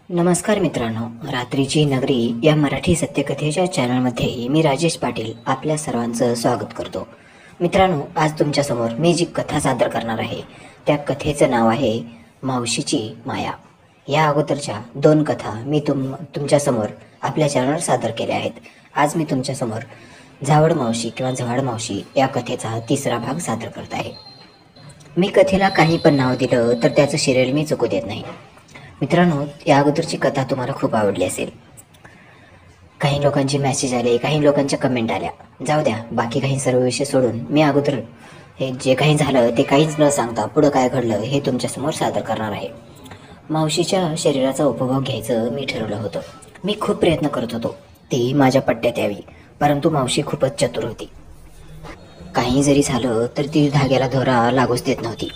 नमस्कार मित्रांनो, रात्रीची नगरी या मराठी सत्यकथेच्या चॅनलमध्ये मी राजेश पाटील आपल्या सर्वांचं स्वागत करतो. मित्रांनो, आज तुमच्यासमोर मी जी कथा सादर करणार आहे त्या कथेचं नाव आहे मावशीची माया. या अगोदरच्या 2 कथा मी तुमच्यासमोर आपल्या चॅनलवर सादर केल्या आहेत. आज मी तुमच्यासमोर झावड मावशी किंवा झवाड मावशी या कथेचा 3रा भाग सादर करत आहे. मी कथेला काही पण नाव दिलं तर त्याचं शिरेल मी चुकू देत नाही. मित्रांनो, या अगोदरची कथा तुम्हाला खूप आवडली असेल. काही लोकांचे मेसेज आले, काही लोकांच्या कमेंट आल्या. जाऊ द्या, बाकी काही सर्व विषय सोडून मी अगोदर हे जे काही झालं ते काहीच न सांगता पुढं काय घडलं हे तुमच्यासमोर सादर करणार आहे. मावशीच्या शरीराचा उपभोग घ्यायचं मी ठरवलं होतं. मी खूप प्रयत्न करत होतो ती माझ्या पट्ट्यात यावी, परंतु मावशी खूपच चतुर होती. काही जरी झालं तर ती धाग्याला दोरा लागूच देत नव्हती.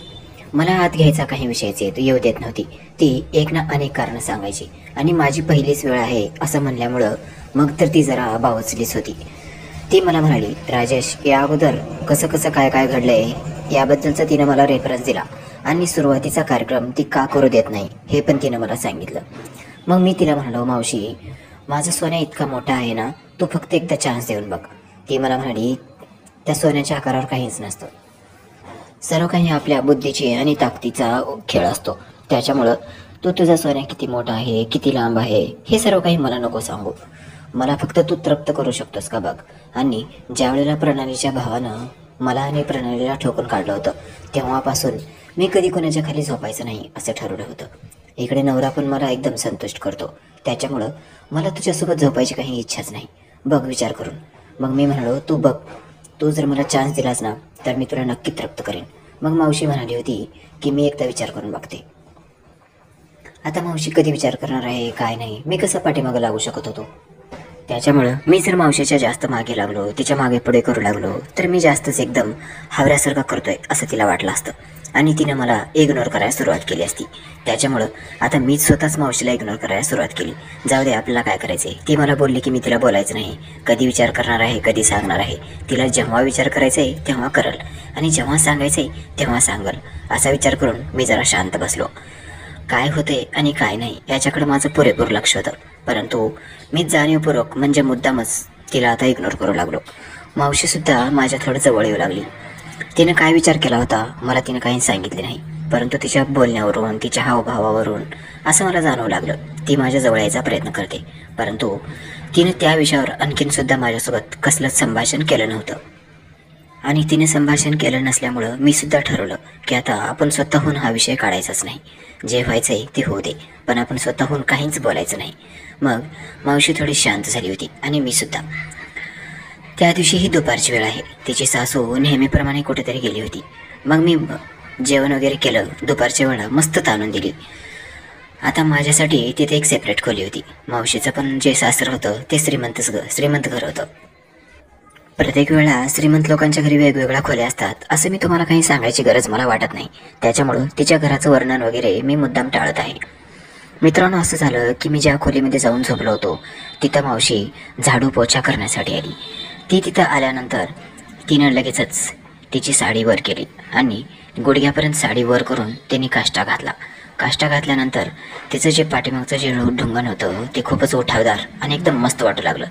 मला आत घ्यायचा काही विषयच येऊ देत नव्हती. ती एक ना अनेक कारणं सांगायची आणि माझी पहिलीच वेळ आहे असं म्हणल्यामुळं मग तर ती जरा बावचलीच होती. ती मला म्हणाली, राजेश, या अगोदर कसं कसं काय काय घडलंय याबद्दलचा तिनं मला रेफरन्स दिला आणि सुरुवातीचा कार्यक्रम ती का करू देत नाही हे पण तिनं मला सांगितलं. मग मी तिला म्हणालो, मावशी, माझा सोन्या इतका मोठा आहे ना, तू फक्त एकदा चान्स देऊन बघ. ती मला म्हणाली, त्या सोन्याच्या आकारावर काहीच नसतं. सर्व काही आपल्या बुद्धीची आणि ताकदीचा खेळ असतो. त्याच्यामुळं तू तुझा सोन्या किती मोठा आहे, किती लांब आहे हे सर्व काही मला नको सांगू. मला फक्त तू तृप्त करू शकतोस का बघ. आणि ज्या वेळेला प्रणालीच्या भावानं मला आणि प्रणालीला ठोकून काढलं होतं तेव्हापासून मी कधी कोणाच्या खाली झोपायचं नाही असं ठरवलं होतं. इकडे नवरा पण मला एकदम संतुष्ट करतो, त्याच्यामुळं मला तुझ्यासोबत झोपायची काही इच्छाच नाही. बघ विचार करून. मग मी म्हणालो, तू बघ, तू जर मला चान्स दिलास ना तर मी तुला नक्की तृप्त करेन. मग मावशी म्हणाली होती की मी एकदा विचार करून बघते. आता मावशी कधी विचार करणार आहे काय नाही, मी कसं पाठीमागं लागू शकत होतो. त्याच्यामुळं मी जर मावशीच्या जास्त मागे लागलो, तिच्या मागे पुढे करू लागलो तर मी जास्तच एकदम हावऱ्यासारखा करतोय असं तिला वाटलं असतं आणि तिनं मला इग्नोर करायला सुरुवात केली असती. त्याच्यामुळं आता मीच स्वतःच मावशीला इग्नोर करायला सुरुवात केली. जाऊ दे, आपल्याला काय करायचंय. ती मला बोलली की मी तिला बोलायचं नाही, कधी विचार करणार आहे, कधी सांगणार आहे. तिला जेव्हा विचार करायचाय तेव्हा करल आणि जेव्हा सांगायचंय तेव्हा सांगल असा विचार करून मी जरा शांत बसलो. काय होते आणि काय नाही याच्याकडे माझं पुरेपूर लक्ष होतं, परंतु मी जाणीवपूर्वक म्हणजे मुद्दामच तिला आता इग्नोर करू लागलो. मावशीसुद्धा माझ्या थोडं जवळ येऊ लागली. तिनं काय विचार केला होता मला तिनं काही सांगितले नाही, परंतु तिच्या बोलण्यावरून, तिच्या हावभावावरून असं मला जाणवू लागलं ती माझ्या जवळ यायचा प्रयत्न करते. परंतु तिनं त्या विषयावर आणखीनसुद्धा माझ्यासोबत कसलंच संभाषण केलं नव्हतं. आणि तिने संभाषण केलं नसल्यामुळं मी सुद्धा ठरवलं की आता आपण स्वतःहून हा विषय काढायचाच नाही. जे व्हायचंय ते होऊ दे, पण आपण स्वतःहून काहीच बोलायचं नाही. मग मावशी थोडी शांत झाली होती आणि मी सुद्धा. त्या दिवशी ही दुपारची वेळ आहे. तिची सासू नेहमीप्रमाणे कुठेतरी गेली होती. मग मी जेवण वगैरे केलं. दुपारच्या वेळा मस्त ताणून दिली. आता माझ्यासाठी तिथे एक सेपरेट खोली होती. मावशीचं पण जे सासर होतं ते श्रीमंत घर होतं. प्रत्येक वेळा श्रीमंत लोकांच्या घरी वेगवेगळ्या खोल्या असतात असं मी तुम्हाला काही सांगायची गरज मला वाटत नाही. त्याच्यामुळं तिच्या घराचं वर्णन वगैरे मी मुद्दाम टाळत आहे. मित्रांनो, असं झालं की मी ज्या खोलीमध्ये जाऊन झोपलो होतो तिथं मावशी झाडू पोछा करण्यासाठी आली. ती तिथं आल्यानंतर तिनं लगेचच तिची साडी वर केली आणि गुडघ्यापर्यंत साडी वर करून तिने काष्टा घातला. काष्टा घातल्यानंतर तिचं जे पाठीमागचं जे ढुंगण होतं ते खूपच उठावदार आणि एकदम मस्त वाटू लागलं.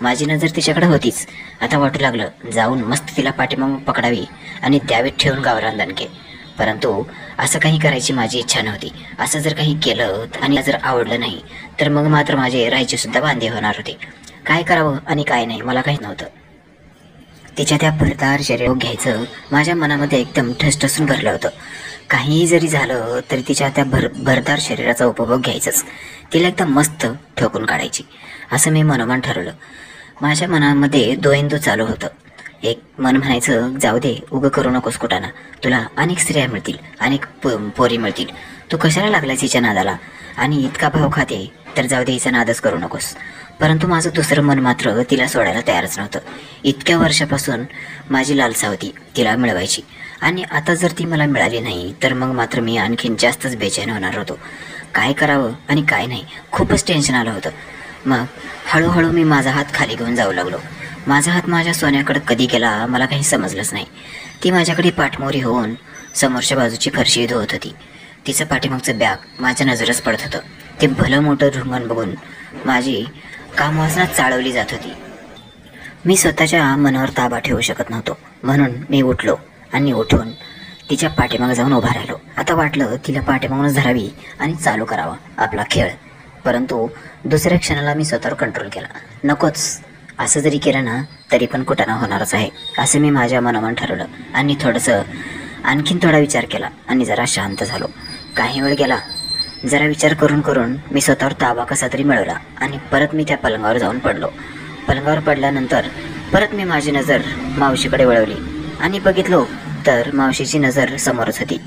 माझी नजर तिच्याकडे होतीच. आता वाटू लागलं जाऊन मस्त तिला पाठीमागून पकडावी आणि द्यावीत ठेवून गावरान दणके. परंतु असं काही करायची माझी इच्छा नव्हती. असं जर काही केलं आणि जर आवडलं नाही तर मग मात्र माझे राहायचे सुद्धा वांदे होणार होते. काय करावं आणि काय नाही मला काही नव्हतं. तिच्या त्या भरदार शरीर घ्यायचं माझ्या मनामध्ये एकदम ठसठसून भरलं होतं. काहीही जरी झालं तरी तिच्या त्या भरदार शरीराचा उपभोग घ्यायचाच, तिला एकदम मस्त ठोकून काढायची असं मी मनोमन ठरवलं. माझ्या मनामध्ये दोएंदू चालू होतं. एक मन म्हणायचं, जाऊ दे, उगं करू नकोस कुटाणा, तुला अनेक स्त्रिया मिळतील, अनेक पोरी मिळतील, तू कशाला लागलायस हिच्या नादाला आणि इतका भाव खाते तर जाऊ दे, हिचा नादच करू नकोस. परंतु माझं दुसरं मन मात्र तिला सोडायला तयारच नव्हतं. इतक्या वर्षापासून माझी लालसा होती तिला मिळवायची आणि आता जर ती मला मिळाली नाही तर मग मात्र मी आणखीन जास्तच बेचैन होणार होतो. काय करावं आणि काय नाही खूपच टेन्शन आलं होतं. मग हळूहळू मी माझा हात खाली घेऊन जाऊ लागलो. माझा हात माझ्या सोन्याकडे कधी गेला मला काही समजलंच नाही. ती माझ्याकडे पाठमोरी होऊन समोरच्या बाजूची फरशी धुवत होती. तिचं पाठीमागचं बॅग माझ्या नजरच पडत होतं. ते भलं मोठं ढुंगण बघून माझी कामवासना चाळवली जात होती. मी स्वतःच्या मनावर ताबा ठेवू शकत नव्हतो. म्हणून मी उठलो आणि उठून तिच्या पाठीमागे जाऊन उभा राहिलो. आता वाटलं तिला पाठीमागूनच धरावी आणि चालू करावा आपला खेळ. परंतु दुसऱ्या क्षणाला मी स्वतःवर कंट्रोल केला. नकोच, असं जरी केलं ना तरी पण कुठं होणारच आहे असं मी माझ्या मनामन ठरवलं आणि आणखीन थोडा विचार केला आणि जरा शांत झालो. काही वेळ गेला. जरा विचार करून करून मी स्वतःवर ताबा कसा तरी मिळवला आणि परत मी त्या पलंगावर जाऊन पडलो. पलंगावर पडल्यानंतर परत मी माझी नजर मावशीकडे वळवली आणि बघितलो तर मावशीची नजर समोरच होती.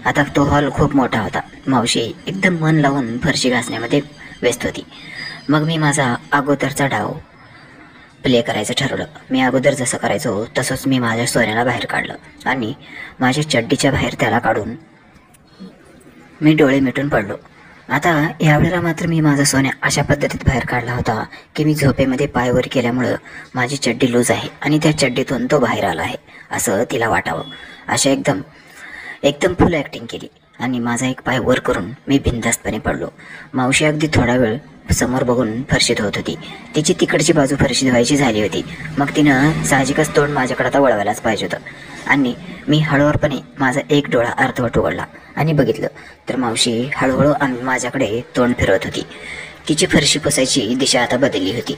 आता तो हॉल खूप मोठा होता. मावशी एकदम मन लावून फरशी घासण्यामध्ये व्यस्त होती. मग मी माझा अगोदरचा डाव प्ले करायचं ठरवलं. मी अगोदर जसं करायचो तसंच मी माझ्या सोन्याला बाहेर काढलं आणि माझ्या चड्डीच्या बाहेर त्याला काढून मी डोळे मिटून पडलो. आता यावेळेला मात्र मी माझा सोन्या अशा पद्धतीत बाहेर काढला होता की मी झोपेमध्ये पाय वर केल्यामुळं माझी चड्डी लूज आहे आणि त्या चड्डीतून तो बाहेर आला आहे असं तिला वाटावं. अशा एकदम फुल ॲक्टिंग केली आणि माझा एक पाय वर करून मी बिनधास्तपणे पडलो. मावशी अगदी थोडा वेळ समोर बघून फरशी धुवत होती. तिची तिकडची बाजू फरशी धुवायची झाली होती. मग तिनं साहजिकच तोंड माझ्याकडे आता वळवायलाच पाहिजे होतं आणि मी हळूवारपणे माझा एक डोळा अर्धवट उघडला आणि बघितलं तर मावशी हळूहळू माझ्याकडे तोंड फिरवत होती. तिची फरशी पुसायची दिशा आता बदलली होती.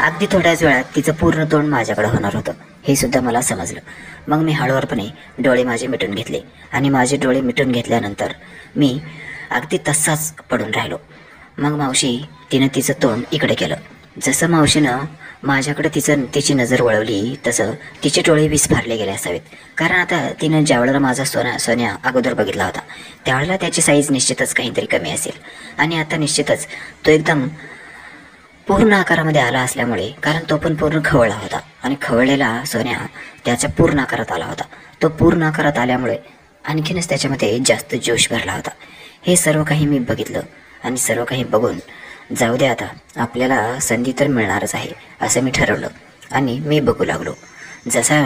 अगदी थोड्याच वेळात तिचं पूर्ण तोंड माझ्याकडे होणार होतं हे सुद्धा मला समजलं. मग मी हळूवारपणे डोळे माझे मिटून घेतले आणि माझे डोळे मिटून घेतल्यानंतर मी अगदी तसाच पडून राहिलो. मग मावशी तिनं तिचं तोंड इकडे केलं. जसं मावशीनं माझ्याकडे तिची नजर वळवली तसं तिचे डोळे विस्फारले गेले असावेत. कारण आता तिनं ज्यावेळेला माझा सोन्या अगोदर बघितला होता त्यावेळेला त्याची साईज निश्चितच काहीतरी कमी असेल आणि आता निश्चितच तो एकदम पूर्ण आकारामध्ये आला असल्यामुळे, कारण तो पण पूर्ण खवळला होता आणि खवळलेला सोन्या त्याच्या पूर्ण आकारात आला होता. तो पूर्ण आकारात आल्यामुळे आणखीनच त्याच्यामध्ये जास्त जोश भरला होता. हे सर्व काही मी बघितलं आणि सर्व काही बघून जाऊ दे आता आपल्याला संधी तर मिळणारच आहे असं मी ठरवलं आणि मी बघू लागलो. जसा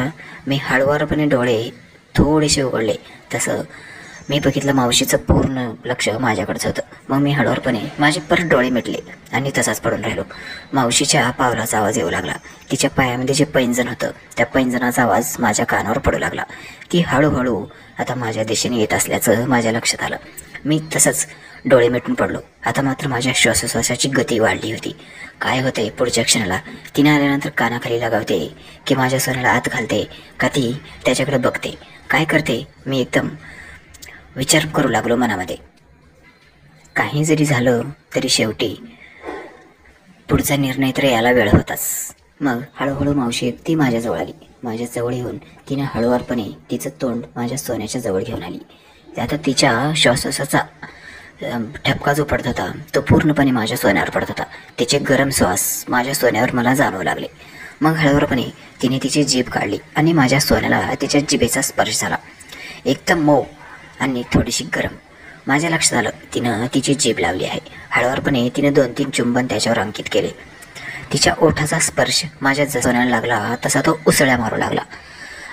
मी हळुवारपणे डोळे थोडेसे उघडले तसं मी बघितलं मावशीचं पूर्ण लक्ष माझ्याकडचं होतं. मग मी हळूवारपणे माझे परत डोळे मिटले आणि तसाच पडून राहिलो. मावशीच्या पावलाचा आवाज येऊ लागला. तिच्या पायामध्ये जे पैंजण होतं त्या पैंजणाचा आवाज माझ्या कानावर पडू लागला. ती हळूहळू आता माझ्या दिशेने येत असल्याचं माझ्या लक्षात आलं. मी तसंच डोळे मिटून पडलो. आता मात्र माझ्या श्वासोश्वासाची गती वाढली होती. काय होते पुढच्या क्षणाला तिने आल्यानंतर कानाखाली लगावते की माझ्या सोन्याला आत घालते का ती त्याच्याकडे बघते, काय करते मी एकदम विचार करू लागलो मनामध्ये. काही जरी झालं तरी शेवटी पुढचा निर्णय तर यायला वेळ होताच. मग हळूहळू मावशी ती माझ्याजवळ आली. माझ्या जवळ येऊन तिने हळूवारपणे तिचं तोंड माझ्या सोन्याच्या जवळ घेऊन आली. आता तिच्या श्वासोश्वासाचा ठपका जो पडत होता तो पूर्णपणे माझ्या सोन्यावर पडत होता. तिचे गरम श्वास माझ्या सोन्यावर मला जाणवू लागले. मग हळूवारपणे तिने तिची जीभ काढली आणि माझ्या सोन्याला तिच्या जिभेचा स्पर्श झाला. एकदम मऊ आणि थोडीशी गरम. माझ्या लक्षात आलं तिनं तिची जीभ लावली आहे. हळूवारपणे तिने 2-3 चुंबन त्याच्यावर अंकित केले. तिच्या ओठाचा स्पर्श माझ्या सोन्याला लागला तसा तो उसळ्या मारू लागला.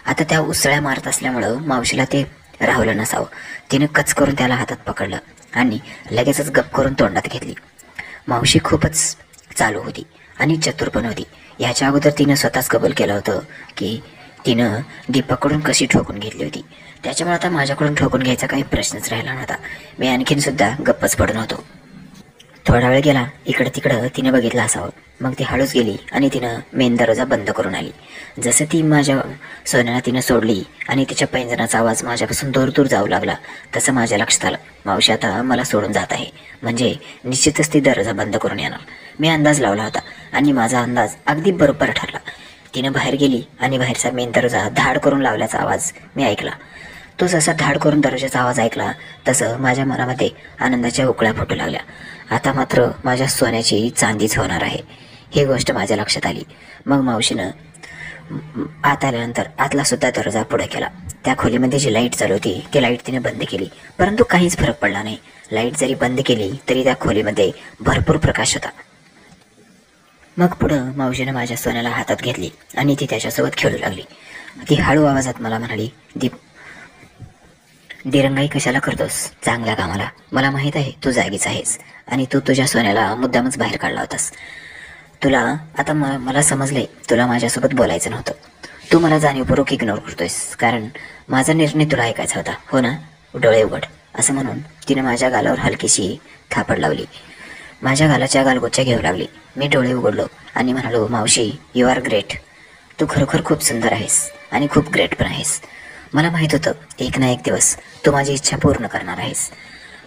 आता त्या उसळ्या मारत असल्यामुळं मावशीला ते राहुलं नसावं. तिनं कच करून त्याला हातात पकडलं आणि लगेचच गप करून तोंडात घेतली. मावशी खूपच चालू होती आणि चतुर पण होती. याच्या अगोदर तिनं स्वतःच कबूल केलं होतं की तिनं दीपककडून कशी ठोकून घेतली होती. त्याच्यामुळे आता माझ्याकडून ठोकून घ्यायचा काही प्रश्नच राहिला नव्हता. मी आणखीन सुद्धा गप्पच पडून होतो. थोडा वेळ गेला. इकडं तिकडं तिनं बघितलं असावं. मग ती हळूच गेली आणि तिनं मेन दरवाजा बंद करून आली. जसं ती माझ्या सोन्याला तिनं सोडली आणि तिच्या पैंजणाचा आवाज माझ्यापासून दूर दूर जाऊ लागला तसं माझ्या लक्षात आलं मावशी आता मला सोडून जात आहे. म्हणजे निश्चितच ती दरवाजा बंद करून येणार. मी अंदाज लावला होता आणि माझा अंदाज अगदी बरोबर ठरला. तिनं बाहेर गेली आणि बाहेरचा मेन दरवाजा धाड करून लावल्याचा आवाज मी ऐकला. तो जसा धाड करून दरवाजाचा आवाज ऐकला तसं माझ्या मनामध्ये आनंदाच्या उकळ्या फुटू लागल्या. आता मात्र माझ्या सोन्याची चांदीच होणार आहे ही गोष्ट माझ्या लक्षात आली. मग मावशीनं आत आल्यानंतर आतला सुद्धा दरवाजा पुढे केला. त्या खोलीमध्ये जी लाईट चालू होती ती लाईट तिने बंद केली. परंतु काहीच फरक पडला नाही. लाईट जरी बंद केली तरी त्या खोलीमध्ये भरपूर प्रकाश होता. मग पुढं मावशीनं माझ्या सोन्याला हातात घेतली आणि ती त्याच्यासोबत खेळू लागली. ती हळू आवाजात मला म्हणाली, दिरंगाई कशाला करतोस चांगल्या कामाला? मला माहीत आहे तू जागीच आहेस आणि तू तुझ्या सोन्याला मुद्दामच बाहेर काढला होतास. तुला आता मला समजले तुला माझ्यासोबत बोलायचं नव्हतं. तू मला जाणीवपूर्वक इग्नोर करतोयस कारण माझा निर्णय तुला ऐकायचा होता, हो ना? डोळे उघड असं म्हणून तिने माझ्या गालावर हलकीशी थापड लावली. माझ्या गालाच्या गालगोच्या घेऊ लागली. मी डोळे उघडलो आणि म्हणालो, मावशी यू आर ग्रेट. तू खरोखर खूप सुंदर आहेस आणि खूप ग्रेट पण आहेस. मला माहीत होतं एक ना एक दिवस तू माझी इच्छा पूर्ण करणार आहेस.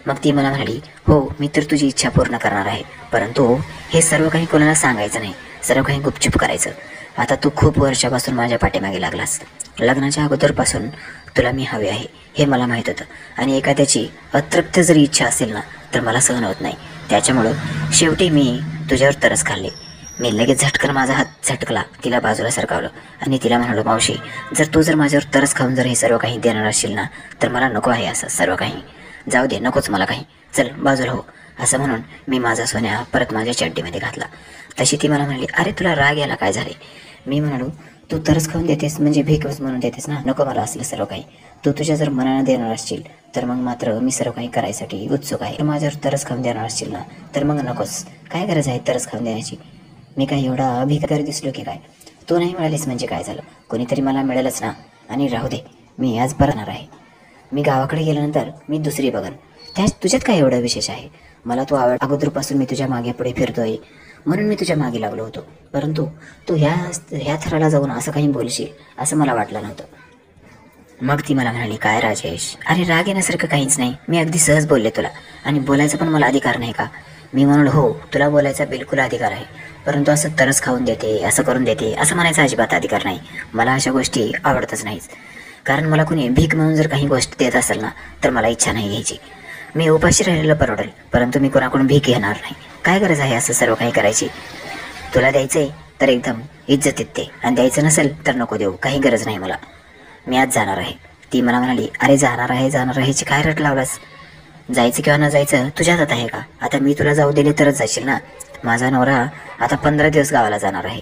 मग ती मला म्हणाली, हो मी तर तुझी इच्छा पूर्ण करणार आहे, परंतु हे सर्व काही कोणाला सांगायचं नाही, सर्व काही गुपचूप करायचं. आता तू खूप वर्षापासून माझ्या पाठीमागे लागलास. लग्नाच्या अगोदरपासून तुला मी हवे आहे हे मला माहीत होतं आणि एखाद्याची अतृप्त जरी इच्छा असेल ना तर मला सहन होत नाही. त्याच्यामुळं शेवटी मी तुझ्यावर तरस खाल्ले. मी लगेच झटकन माझा हात झटकला, तिला बाजूला सरकावलं आणि तिला म्हणालो, मावशी जर माझ्यावर तरस खाऊन जर हे सर्व काही देणार असशील ना तर मला नको आहे असं सर्व काही. जाऊ दे, नकोच मला काही, चल बाजूला हो. असं म्हणून मी माझा सोन्या परत माझ्या चड्डीमध्ये घातला. तशी ती मला म्हणाली, अरे तुला राग यायला काय झाले? मी म्हणालो, तू तरस खाऊन देतेस म्हणजे भीकच म्हणून देतेस ना, नको मला असलं सर्व काही. तू तुझ्या जर मनानं देणार असशील तर मग मात्र मी सर्व काही करायसाठी उत्सुक आहे. माझ्यावर तरस खाऊन देणार असशील ना तर मग नकोच. काय गरज आहे तरस खाऊन देण्याची? मी काय एवढा भिकारी दिसलो की काय? तू नाही मिळालीस म्हणजे काय झालं? कोणीतरी मला मिळेलच ना. आणि राहू दे, मी आज परतणार आहे. मी गावाकडे गेल्यानंतर मी दुसरी बघन. तुझ्यात काय एवढं विशेष आहे? मला तू अगोदरपासून मी तुझ्या मागे पुढे फिरतोय म्हणून मी तुझ्या मागे लागलो होतो, परंतु तू ह्या थराला जाऊन असं काही बोलशील असं मला वाटलं नव्हतं. मग ती मला म्हणाली, काय राजेश, अरे राग येण्यासारखं काहीच नाही, मी अगदी सहज बोलले तुला आणि बोलायचा पण मला अधिकार नाही का? मी म्हणालो, हो तुला बोलायचा बिलकुल अधिकार आहे, परंतु असं तरस खाऊन देते, असं करून देते असं म्हणायचा अजिबात अधिकार नाही. मला अशा गोष्टी आवडतच नाहीत. कारण मला कुणी भीक म्हणून जर काही गोष्ट देत असेल ना तर मला इच्छा नाही घ्यायची. मी उपाशी राहिलेलं परवडेल, परंतु मी कोणाकडून भीक घेणार नाही. काय गरज आहे असं सर्व काही करायची? तुला द्यायचंय तर एकदम इज्जतीत दे आणि द्यायचं नसेल तर नको देऊ, काही गरज नाही मला. मी आज जाणार आहे. ती मला म्हणाली, अरे जाणार आहे काय रट लावलास? जायचं किंवा न जायचं तुझ्या हातात आहे का? आता मी तुला जाऊ दिले तरच जाशील ना. माझा नवरा आता 15 दिवस गावाला जाणार आहे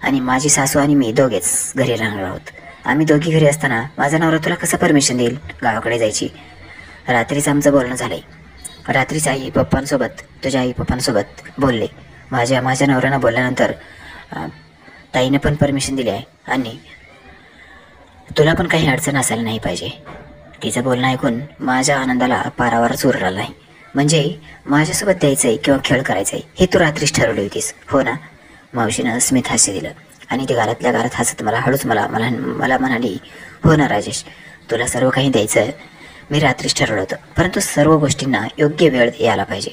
आणि माझी सासू आणि मी दोघेच घरी राहणार आहोत. आम्ही दोघी घरी असताना माझा नवरा तुला कसं परमिशन देईल गावाकडे जायची? रात्रीच आमचं बोलणं झालंय. रात्रीच तुझ्या आई पप्पांसोबत बोलले. माझ्या नवऱ्यानं बोलल्यानंतर ताईने पण परमिशन दिली आहे आणि तुला पण काही अडचण असायला नाही पाहिजे. तिचं बोलणं ऐकून माझ्या आनंदाला पारावर चूर आला नाही. म्हणजे माझ्यासोबत द्यायचंय किंवा खेळ करायचंय हे तू रात्रीच ठरवली होतीस, हो ना? मावशीनं स्मित हास्य दिलं आणि ती गालातल्या गालात हसत मला म्हणाली, हो ना राजेश, तुला सर्व काही द्यायचं मी रात्रीच ठरवलं होतं, परंतु सर्व गोष्टींना योग्य वेळ यायला पाहिजे.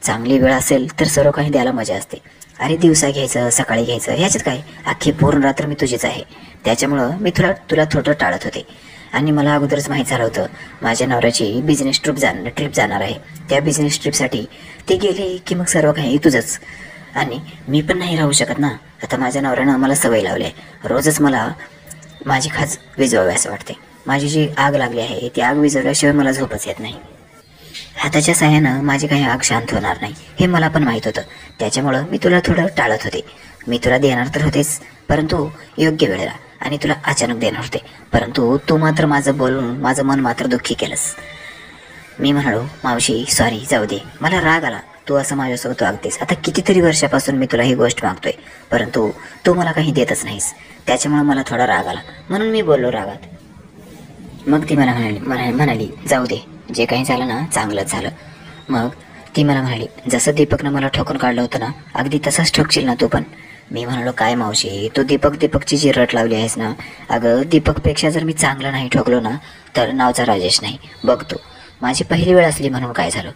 चांगली वेळ असेल तर सर्व काही द्यायला मजा असते. अरे दिवसा घ्यायचं, सकाळी घ्यायचं ह्याच्यात काय? अख्खी पूर्ण रात्र मी तुझीच आहे. त्याच्यामुळं मी तुला थोडं टाळत होते आणि मला अगोदरच माहीत झालं होतं माझ्या नवऱ्याची बिझनेस ट्रिप जाणार आहे. त्या बिझनेस ट्रिपसाठी ते गेले की मग सर्व काही तुझंच आणि मी पण नाही राहू शकत ना. आता माझ्या नवऱ्यानं मला सवय लावली आहे, रोजच मला माझी खाज विझवावी असं वाटते. माझी जी आग लागली आहे ती आग विझवल्याशिवाय मला झोपच येत नाही. हाताच्या साह्यानं माझी काही आग शांत होणार नाही हे मला पण माहीत होतं. त्याच्यामुळं मी तुला थोडं टाळत होते. मी तुला देणार तर होतेच, परंतु योग्य वेळेला, आणि तुला अचानक देणार होते, परंतु तू मात्र माझं बोलून माझं मन मात्र दुःखी केलंस. मी म्हणालो, मावशी सॉरी, जाऊ दे, मला राग आला. तू असं माझ्यासोबत वागतेस. आता कितीतरी वर्षापासून मी तुला ही गोष्ट मागतोय, परंतु तू मला काही देतच नाहीस. त्याच्यामुळे मला थोडा राग आला म्हणून मी बोललो रागात. मग ती मला म्हणाली जाऊ दे, जे काही झालं ना चांगलंच झालं. मग ती मला म्हणाली, जसं दीपकनं मला ठोकून काढलं होतं ना अगदी तसंच ठोकशील ना तू पण? मी म्हणालो, काय मावशी, तू दीपकची जी रट लावली आहेस ना, अगं दीपकपेक्षा जर मी चांगलं नाही ठोकलो ना तर नावचा राजेश नाही. बघ तू, माझी पहिली वेळ असली म्हणून काय झालं,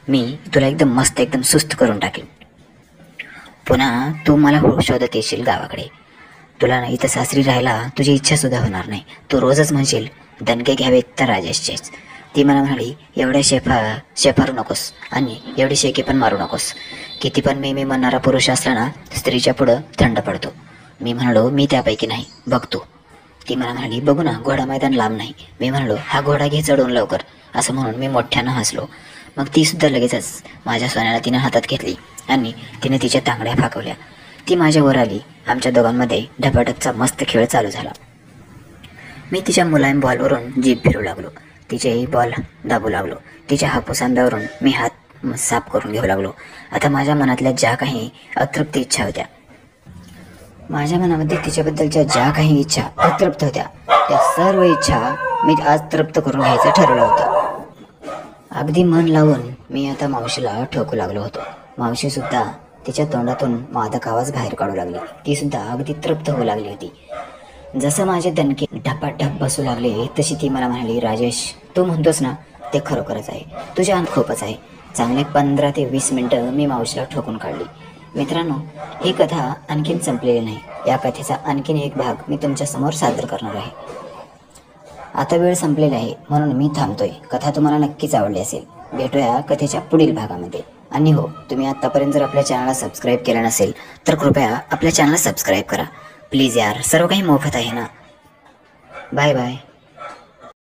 मी तुला एकदम मस्त एकदम सुस्त करून टाकेन. पुन्हा तू मला शोधत येशील गावाकडे. तुला नाही तर सासरी राहायला तुझी इच्छा सुद्धा होणार नाही. तू रोजच म्हणशील दणके घ्यावेत तर राजेशचेच. ती मला म्हणाली, एवढ्या शेफारू नकोस आणि एवढी शेकी पण मारू नकोस. किती पण मी म्हणणारा पुरुष असला ना स्त्रीच्या पुढं थंड पडतो. मी म्हणालो, मी त्यापैकी नाही, बघतो. ती मला म्हणाली, बघू ना, घोडा मैदान लांब नाही. मी म्हणालो, हा घोडा घे चढवून लवकर. असं म्हणून मी मोठ्यानं हसलो. मग ती सुद्धा लगेचच माझ्या सोन्याला तिने हातात घेतली आणि तिने तिच्या तांगड्या फाकवल्या. ती माझ्यावर आली. आमच्या दोघांमध्ये ढपाढपचा मस्त खेळ चालू झाला. मी तिच्या मुलायम बॉलवरून जीभ फिरू लागलो. तिचे बॉल दाबू लागलो. तिच्या हापूस आंब्यावरून मी हात साफ करून घेऊ लागलो. आता माझ्या मनातल्या ज्या काही अतृप्त इच्छा होत्या, माझ्या मनामध्ये तिच्याबद्दलच्या ज्या काही इच्छा अतृप्त होत्या, त्या सर्व इच्छा मी आज तृप्त करून घ्यायचं ठरवलं होतं. अगदी मन लावून मी आता मावशीला ठोकू लागलो होतो. मावशीसुद्धा तिच्या तोंडातून मादक आवाज बाहेर काढू लागली. ती सुद्धा अगदी तृप्त होऊ लागली होती. जसं माझे दणके ढपाढप बसू लागले तशी ती मला म्हणाली, राजेश, तू म्हणतोस ना ते खरोखरच आहे. तुझ्या अंत खूपच आहे. चांगले 15 ते 20 मिनिटं मी मावशीला ठोकून काढली. मित्रांनो, ही कथा आणखीन संपलेली नाही. या कथेचा आणखीन एक भाग मी तुमच्यासमोर सादर करणार आहे. आता वेळ संपलेला आहे म्हणून मी थांबतोय. कथा तुम्हाला नक्कीच आवडली असेल. भेटूया कथेच्या पुढील भागामध्ये. आणि हो, तुम्ही आत्तापर्यंत जर आपल्या चॅनलला सबस्क्राईब केलं नसेल तर कृपया आपल्या चॅनलला सबस्क्राईब करा. प्लीज यार, सर्व काही मोफत आहे ना. Bye bye.